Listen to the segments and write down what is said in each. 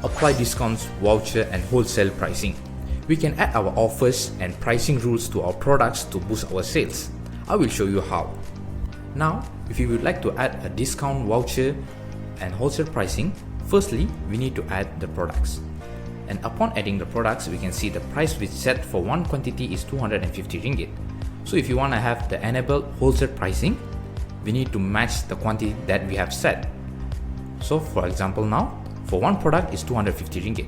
apply discounts, voucher and wholesale pricing. We can add our offers and pricing rules to our products to boost our sales. I will show you how. Now, if you would like to add a discount, voucher and wholesale pricing, firstly, we need to add the products. And upon adding the products, we can see the price we set for one quantity is 250 ringgit. So if you want to have the enabled wholesale pricing, we need to match the quantity that we have set. So for example now, for one product is 250 ringgit.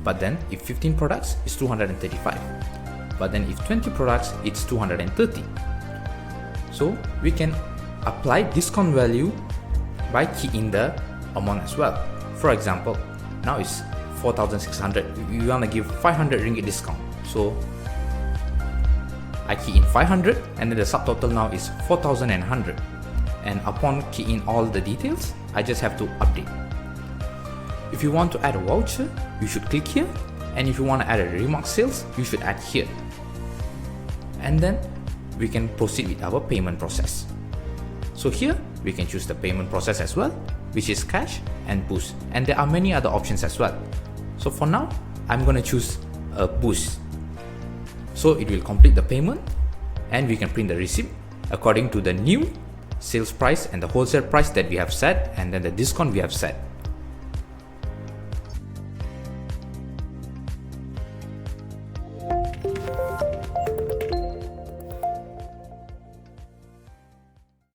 But then if 15 products, it's 235. But then if 20 products, it's 230. So we can apply discount value by keying the amount as well. For example, now it's 4,600. We want to give 500 ringgit discount. So I key in 500 and then the subtotal now is 4,100. And upon keying all the details, I just have to update. If you want to add a voucher, you should click here. And if you want to add a remark sales, you should add here. And then we can proceed with our payment process. So here we can choose the payment process as well, which is cash and boost. And there are many other options as well. So for now, I'm going to choose a boost. So it will complete the payment and we can print the receipt according to the new sales price and the wholesale price that we have set and then the discount we have set.